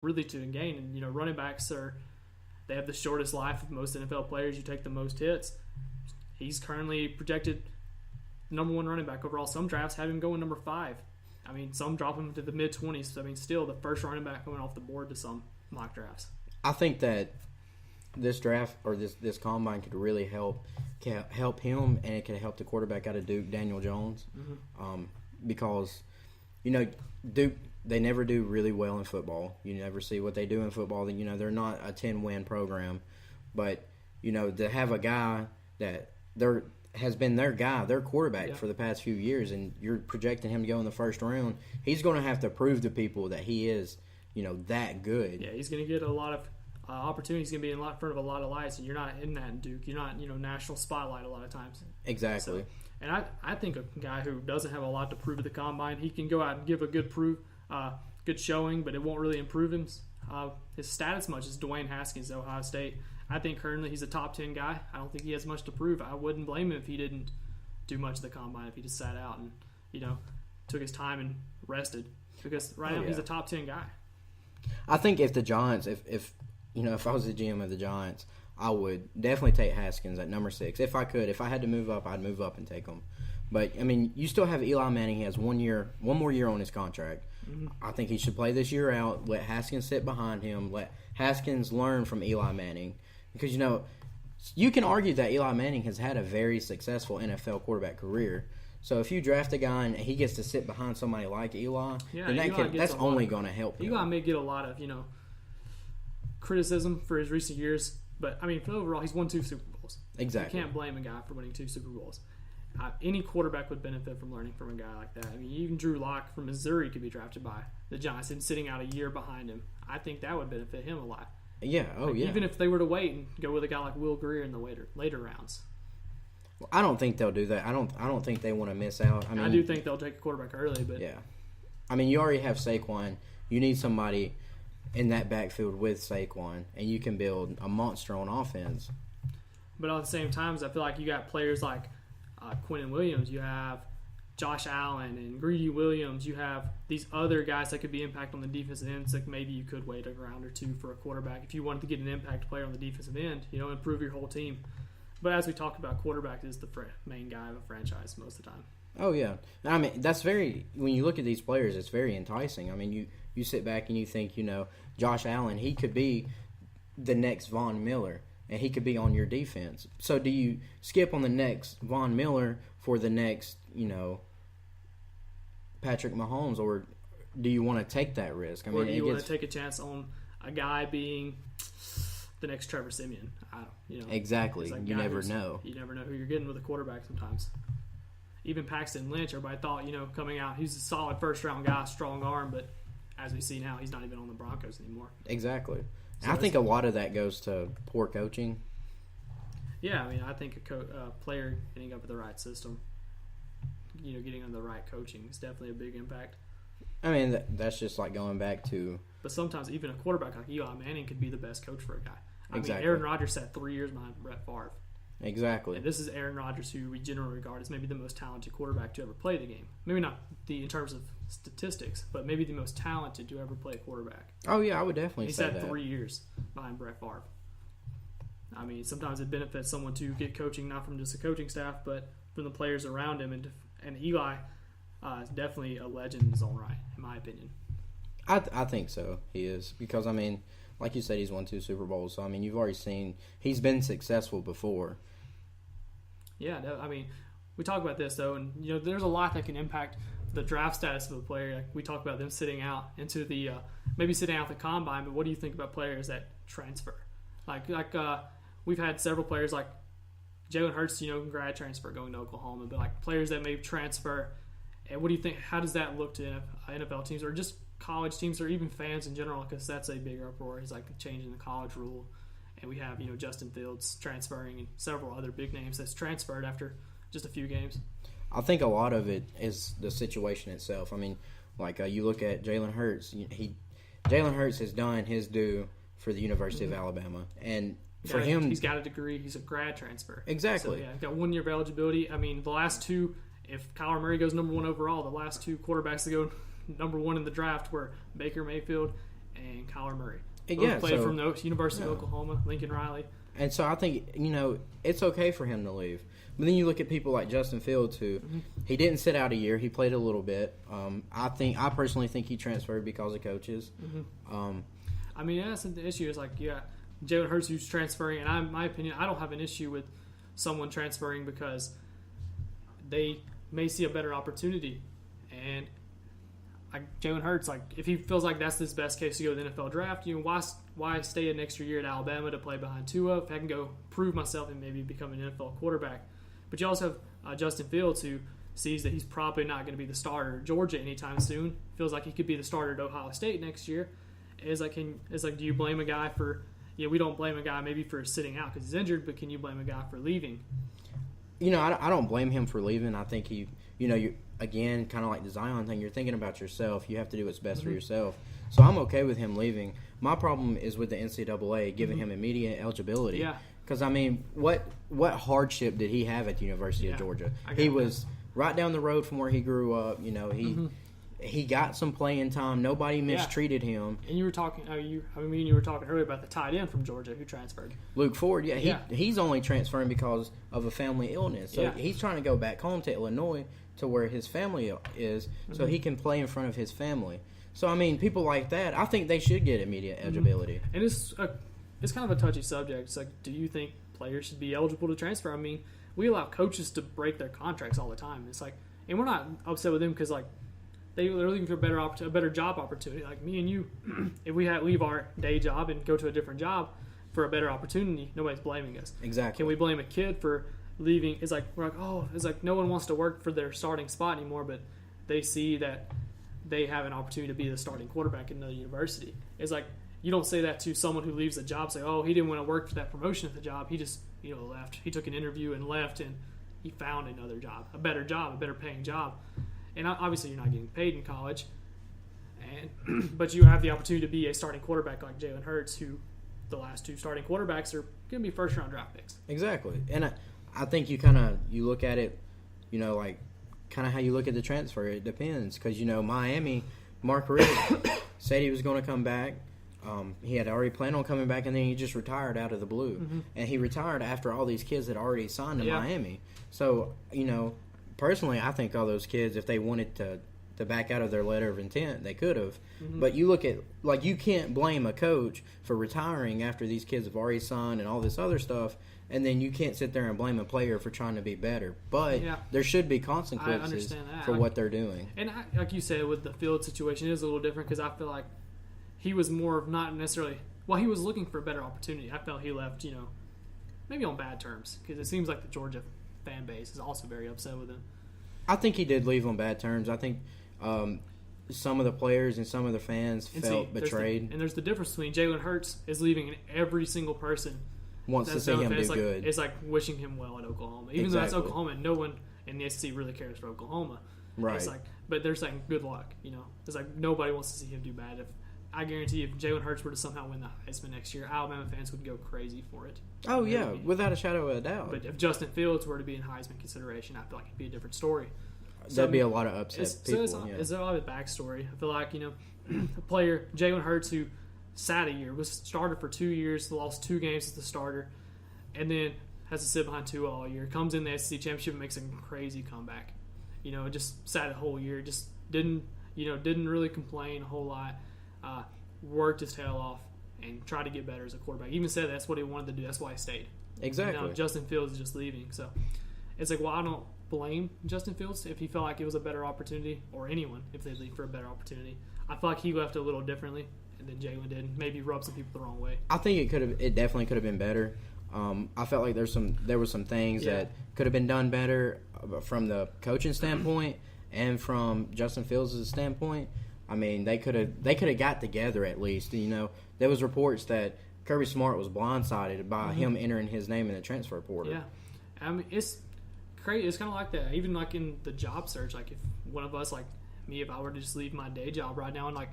really to gain. And running backs they have the shortest life of most NFL players. You take the most hits. He's currently projected number 1 running back overall. Some drafts have him going number 5. I mean, some drop him to the mid-20s. I mean, still the first running back going off the board to some mock drafts. I think that this draft or this combine could really help him, and it could help the quarterback out of Duke, Daniel Jones, because Duke, they never do really well in football. You never see what they do in football. They're not a 10-win program, but to have a guy that has been their quarterback for the past few years, and you're projecting him to go in the first round, he's going to have to prove to people that he is, that good. Yeah, he's going to get a lot of opportunities. He's going to be in front of a lot of lights, and you're not in that in Duke. You're not, national spotlight a lot of times. Exactly. And I think a guy who doesn't have a lot to prove at the combine, he can go out and give a good showing, but it won't really improve his stat as much as Dwayne Haskins at Ohio State. I think currently he's a top 10 guy. I don't think he has much to prove. I wouldn't blame him if he didn't do much of the combine, if he just sat out and took his time and rested, because now he's a top 10 guy. I think if the Giants, if I was the GM of the Giants, I would definitely take Haskins at number 6. If I could. If I had to move up, I'd move up and take him. But, I mean, you still have Eli Manning. He has one more year on his contract. Mm-hmm. I think he should play this year out, let Haskins sit behind him, let Haskins learn from Eli Manning. Because, you can argue that Eli Manning has had a very successful NFL quarterback career. So if you draft a guy and he gets to sit behind somebody like Eli, then that's only going to help him. Eli may get a lot of, criticism for his recent years. But, I mean, overall, he's won 2 Super Bowls. Exactly. You can't blame a guy for winning 2 Super Bowls. Any quarterback would benefit from learning from a guy like that. I mean, even Drew Lock from Missouri could be drafted by the Giants and sitting out a year behind him. I think that would benefit him a lot. Yeah, Even if they were to wait and go with a guy like Will Grier in the later rounds. Well, I don't think they'll do that. I don't think they want to miss out. I mean, I do think they'll take a quarterback early, but yeah. I mean, you already have Saquon. You need somebody in that backfield with Saquon, and you can build a monster on offense. But at the same time, I feel like you got players like Quinnen Williams, you have Josh Allen and Greedy Williams, you have these other guys that could be impact on the defensive end. So maybe you could wait a round or 2 for a quarterback if you wanted to get an impact player on the defensive end, improve your whole team. But as we talked about, quarterback is the main guy of a franchise most of the time. Oh, yeah. I mean, when you look at these players, it's very enticing. I mean, you sit back and you think, Josh Allen, he could be the next Von Miller, and he could be on your defense. So do you skip on the next Von Miller for the next, Patrick Mahomes, or do you want to take that risk? Or do you want to take a chance on a guy being the next Trevor Siemian? Exactly. You never know. You never know who you're getting with a quarterback sometimes. Even Paxton Lynch, everybody thought, coming out, he's a solid first-round guy, strong arm, but as we see now, he's not even on the Broncos anymore. Exactly. So I think a lot of that goes to poor coaching. Yeah, I mean, I think a player getting up with the right system, getting on the right coaching is definitely a big impact. I mean, that's just like going back to... But sometimes even a quarterback like Eli Manning could be the best coach for a guy. I Exactly. mean, Aaron Rodgers sat 3 years behind Brett Favre. Exactly. And this is Aaron Rodgers, who we generally regard as maybe the most talented quarterback to ever play the game. Maybe not in terms of statistics, but maybe the most talented to ever play a quarterback. Oh, yeah, I would definitely say that. He sat 3 years behind Brett Favre. I mean, sometimes it benefits someone to get coaching, not from just the coaching staff, but from the players around him. And Eli is definitely a legend in his own right, in my opinion. I think so. He is. Because, I mean, like you said, he's won 2 Super Bowls. So, I mean, you've already seen he's been successful before. Yeah, I mean, we talk about this, though, and, there's a lot that can impact the draft status of a player. Like we talk about them sitting out into the maybe sitting out the combine, but what do you think about players that transfer? Like we've had several players like Jalen Hurts, grad transfer going to Oklahoma, but like players that may transfer. And what do you think? How does that look to NFL teams or just college teams or even fans in general? Because that's a big uproar. It's like changing the college rule, and we have Justin Fields transferring and several other big names that's transferred after just a few games. I think a lot of it is the situation itself. I mean, like you look at Jalen Hurts. Jalen Hurts has done his due for the University of Alabama, and for him, he's got a degree. He's a grad transfer. Exactly. So, he's got 1 year of eligibility. I mean, the last 2, if Kyler Murray goes number 1 overall, the last 2 quarterbacks to go number 1 in the draft were Baker Mayfield and Kyler Murray. Yeah, Played from the University of Oklahoma, Lincoln Riley. And so I think, it's okay for him to leave. But then you look at people like Justin Fields, who he didn't sit out a year. He played a little bit. I personally think he transferred because of coaches. I mean, that's the issue. Is like, Jalen Hurts who's transferring, and in my opinion, I don't have an issue with someone transferring because they may see a better opportunity. And Jalen Hurts, if he feels like that's his best case to go to the NFL draft, why stay an extra year at Alabama to play behind Tua if I can go prove myself and maybe become an NFL quarterback? But you also have Justin Fields, who sees that he's probably not going to be the starter at Georgia anytime soon. Feels like he could be the starter at Ohio State next year. Do you blame a guy for? We don't blame a guy maybe for sitting out because he's injured, but can you blame a guy for leaving? I don't blame him for leaving. I think you again, kind of like the Zion thing, you're thinking about yourself. You have to do what's best for yourself. So I'm okay with him leaving. My problem is with the NCAA giving him immediate eligibility. Yeah. Because, what hardship did he have at the University of Georgia? He was right down the road from where he grew up. He got some playing time. Nobody mistreated him. And you were talking earlier about the tight end from Georgia who transferred. Luke Ford, he's only transferring because of a family illness. So he's trying to go back home to Illinois to where his family is so he can play in front of his family. So, people like that, I think they should get immediate eligibility. And it's kind of a touchy subject. It's like, do you think players should be eligible to transfer? We allow coaches to break their contracts all the time. It's like, and we're not upset with them because they're looking for a better job opportunity. Like me and you, if we leave our day job and go to a different job for a better opportunity, nobody's blaming us. Exactly. Can we blame a kid for leaving? It's like no one wants to work for their starting spot anymore, but they see that they have an opportunity to be the starting quarterback in another university. It's like, you don't say that to someone who leaves a job. Say, he didn't want to work for that promotion at the job. He just, left. He took an interview and left, and he found another job, a better paying job. And obviously, you're not getting paid in college, but you have the opportunity to be a starting quarterback like Jalen Hurts, who the last two starting quarterbacks are going to be first-round draft picks. Exactly, and I think you look at it, kind of how you look at the transfer. It depends because Miami, Mark Richt said he was going to come back. He had already planned on coming back, and then he just retired out of the blue. And he retired after all these kids had already signed to Miami. So, personally, I think all those kids, if they wanted to back out of their letter of intent, they could have. But you look at, you can't blame a coach for retiring after these kids have already signed and all this other stuff, and then you can't sit there and blame a player for trying to be better. But there should be consequences for what they're doing. And like you said, with the Field situation, it is a little different because I feel like he was more of not necessarily – he was looking for a better opportunity. I felt he left, maybe on bad terms because it seems like the Georgia fan base is also very upset with him. I think he did leave on bad terms. I think some of the players and some of the fans felt betrayed. And there's the difference between Jalen Hurts is leaving, and every single person wants to see him do good. It's like wishing him well at Oklahoma. Even though that's Oklahoma, no one in the SEC really cares for Oklahoma. Right. It's like, but they're saying good luck. It's like nobody wants to see him do bad. I guarantee if Jalen Hurts were to somehow win the Heisman next year, Alabama fans would go crazy for it. Oh, yeah, without a shadow of a doubt. But if Justin Fields were to be in Heisman consideration, I feel like it'd be a different story. There'd be a lot of upset people. It's a lot of backstory. I feel like, a player, Jalen Hurts, who sat a year, was started for 2 years, lost 2 games as the starter, and then has to sit behind Tua all year. Comes in the SEC championship and makes a crazy comeback. Just sat a whole year, just didn't really complain a whole lot. Worked his tail off and tried to get better as a quarterback. Even said that's what he wanted to do. That's why he stayed. Exactly. Now Justin Fields is just leaving. So it's like, I don't blame Justin Fields if he felt like it was a better opportunity, or anyone if they leave for a better opportunity. I feel like he left a little differently than Jalen did. Maybe rubbed some people the wrong way. I think it definitely could have been better. I felt like there were some things that could have been done better from the coaching standpoint and from Justin Fields' standpoint. They could have got together at least. There was reports that Kirby Smart was blindsided by him entering his name in the transfer portal. Yeah, it's crazy. It's kind of like that. Even like in the job search, like if one of us, like me, if I were to just leave my day job right now and like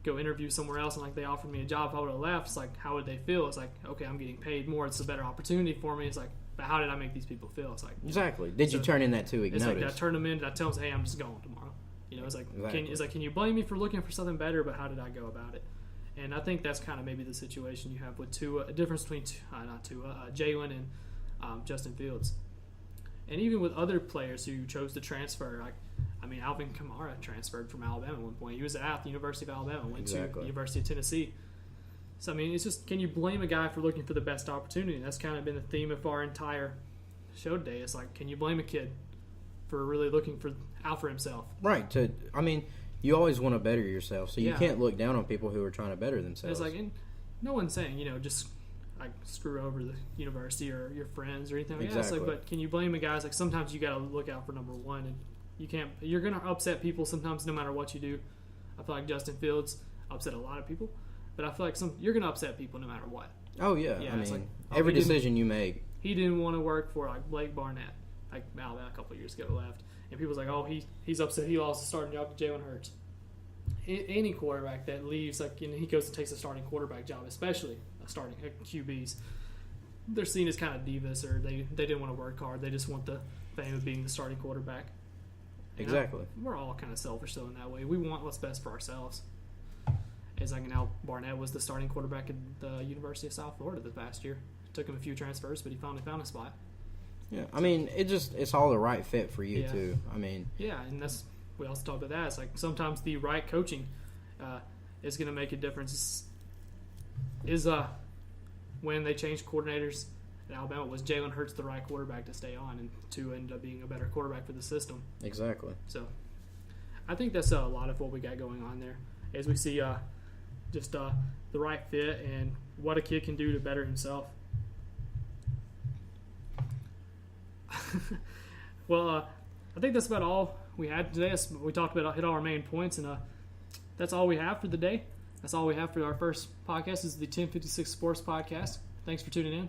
go interview somewhere else, and like they offered me a job, if I would have left, it's like, how would they feel? It's like, okay, I'm getting paid more. It's a better opportunity for me. It's like, but how did I make these people feel? It's like, exactly. Did you turn in that 2-week notice? It's like, I turned them in. Did I tell them, hey, I'm just going tomorrow? It's like, exactly. Can you blame me for looking for something better? But how did I go about it? And I think that's kind of maybe the situation you have with Tua, a difference between Jalen and Justin Fields. And even with other players who chose to transfer, Alvin Kamara transferred from Alabama at one point. He was at the University of Alabama, went to the University of Tennessee. So, it's just, can you blame a guy for looking for the best opportunity? That's kind of been the theme of our entire show today. It's like, can you blame a kid for really looking out for himself? Right. You always want to better yourself, so you can't look down on people who are trying to better themselves. It's like, and no one's saying, just like screw over the university or your friends or anything like that. It's like, but can you blame a guy? It's like sometimes you got to look out for number one, and you're going to upset people sometimes no matter what you do. I feel like Justin Fields upset a lot of people, but I feel like you're going to upset people no matter what. Oh, yeah. Every decision you make. He didn't want to work for Blake Barnett, Alabama a couple of years ago left. And people's like, oh, he's upset he lost the starting job to Jalen Hurts. Any quarterback that leaves, he goes and takes a starting quarterback job, especially a starting QBs, they're seen as kind of divas, or they didn't want to work hard. They just want the fame of being the starting quarterback. Exactly. We're all kind of selfish, though, in that way. We want what's best for ourselves. As now Barnett was the starting quarterback at the University of South Florida this past year. It took him a few transfers, but he finally found a spot. Yeah, it's all the right fit for you too. Yeah, and we also talked about that. It's like sometimes the right coaching is going to make a difference. When they changed coordinators at Alabama, was Jalen Hurts the right quarterback to stay on and to end up being a better quarterback for the system? Exactly. So, I think that's a lot of what we got going on there, as we see just the right fit and what a kid can do to better himself. Well, I think that's about all we had today. We talked about hit all our main points, and that's all we have for the day. That's all we have for our first podcast. This is the 1056 Sports Podcast. Thanks for tuning in.